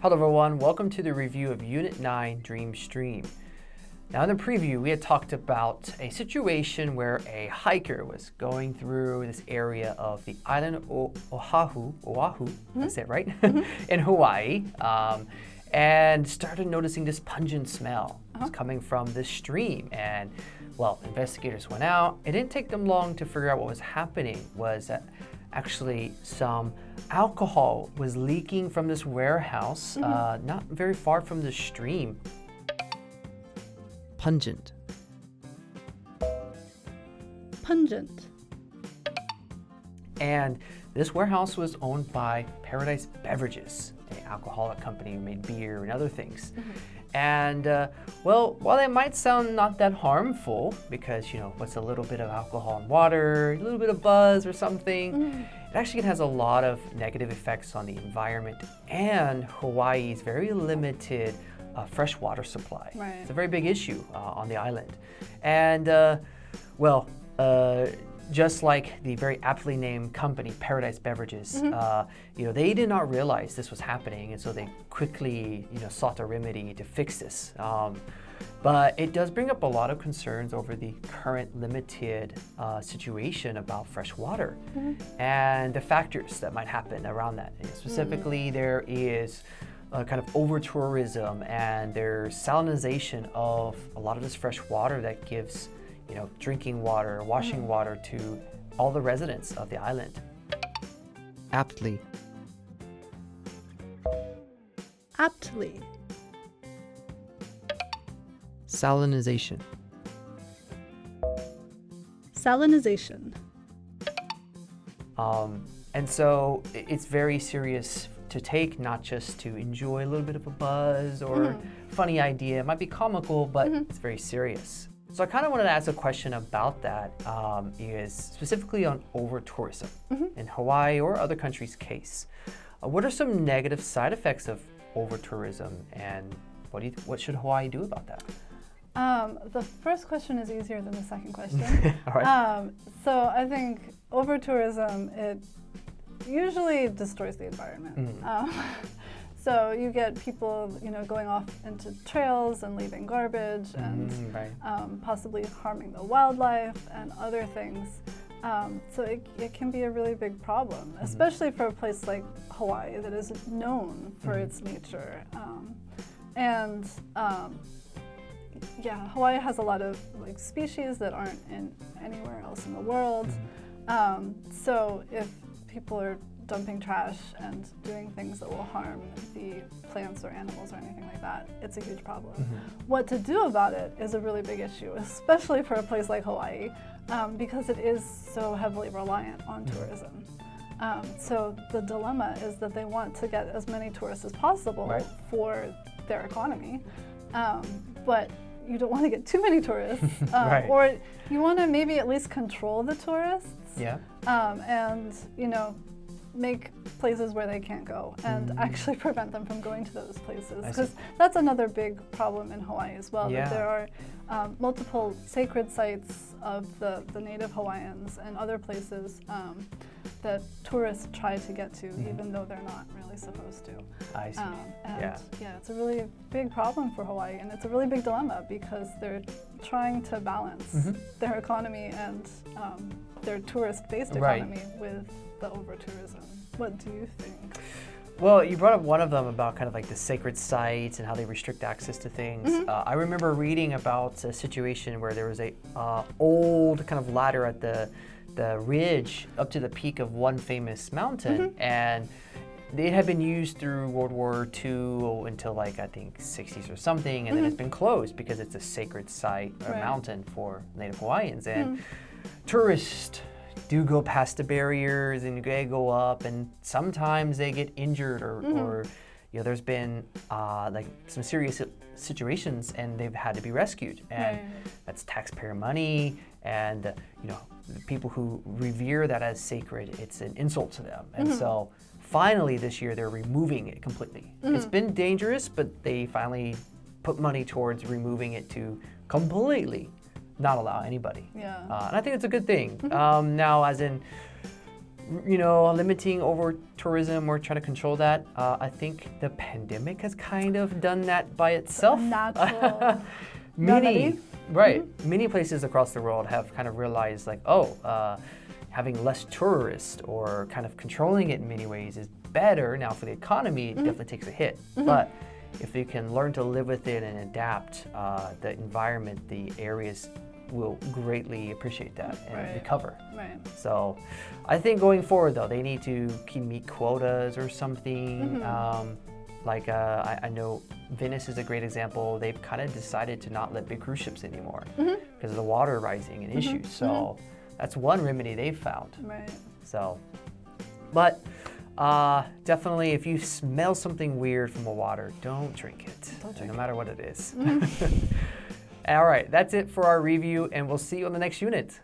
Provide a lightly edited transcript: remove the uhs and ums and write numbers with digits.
Hello everyone, welcome to the review of Unit 9, Dream Stream. Now in the preview, we had talked about a situation where a hiker was going through this area of the island of Oahu, I said it right, in Hawaii, and started noticing this pungent smell. It was coming from this stream, and well, investigators went out. It didn't take them long to figure out what was happening. Was that actually some alcohol was leaking from this warehouse not very far from the stream. Pungent. Pungent. And this warehouse was owned by Paradise Beverages, an alcoholic company who made beer and other things. And well, while it might sound not that harmful, because what's a little bit of alcohol and water, a little bit of buzz or something, it actually has a lot of negative effects on the environment and Hawaii's very limited fresh water supply. Right. It's a very big issue on the island. And just like the very aptly named company, Paradise Beverages, they did not realize this was happening, and so they quickly, sought a remedy to fix this. But it does bring up a lot of concerns over the current limited situation about fresh water and the factors that might happen around that. Specifically, there is kind of over-tourism, and there's salinization of a lot of this fresh water that gives drinking water, washing water to all the residents of the island. Aptly. Aptly. Salinization. Salinization. And so it's very serious to take, not just to enjoy a little bit of a buzz or funny idea. It might be comical, but it's very serious. So I kind of wanted to ask a question about that, is specifically on over-tourism in Hawaii or other countries' case. What are some negative side effects of over-tourism, and what should Hawaii do about that? The first question is easier than the second question. All right. So I think over-tourism, it usually destroys the environment. So you get people, going off into trails and leaving garbage and possibly harming the wildlife and other things. So it can be a really big problem, especially for a place like Hawaii that is known for its nature. Hawaii has a lot of species that aren't in anywhere else in the world. So if people are dumping trash and doing things that will harm the plants or animals or anything like that, it's a huge problem. What to do about it is a really big issue, especially for a place like Hawaii, because it is so heavily reliant on tourism. So the dilemma is that they want to get as many tourists as possible for their economy, but you don't want to get too many tourists, or you want to maybe at least control the tourists, and make places where they can't go and actually prevent them from going to those places, because that's another big problem in Hawaii as well, that there are multiple sacred sites of the native Hawaiians and other places that tourists try to get to, even though they're not really supposed to. I see. It's a really big problem for Hawaii, and it's a really big dilemma because they're trying to balance their economy and their tourist-based economy with the over-tourism. What do you think? Well, you brought up one of them about kind of like the sacred sites and how they restrict access to things. I remember reading about a situation where there was a old kind of ladder at the ridge up to the peak of one famous mountain, and it had been used through World War II until I think 60s or something, and then it's been closed because it's a sacred site or mountain for Native Hawaiians, and tourists do go past the barriers and they go up, and sometimes they get injured or there's been some serious situations and they've had to be rescued, and that's taxpayer money, and the people who revere that as sacred, it's an insult to them, and so finally this year they're removing it completely. It's been dangerous, but they finally put money towards removing it to completely not allow anybody. And I think it's a good thing. Now, as in limiting over tourism or trying to control that. I think the pandemic has kind of done that by itself. Natural Many, remedy. right? Many places across the world have kind of realized like, having less tourists or kind of controlling it in many ways is better. Now for the economy, it definitely takes a hit. But if you can learn to live with it and adapt the environment, the areas will greatly appreciate that and recover. Right. So I think going forward though, they need to meet quotas or something. I know Venice is a great example. They've kind of decided to not let big cruise ships anymore because of the water rising and issues. So that's one remedy they've found. Right. So, but definitely if you smell something weird from the water, don't drink it, no matter what it is. All right, that's it for our review, and we'll see you on the next unit.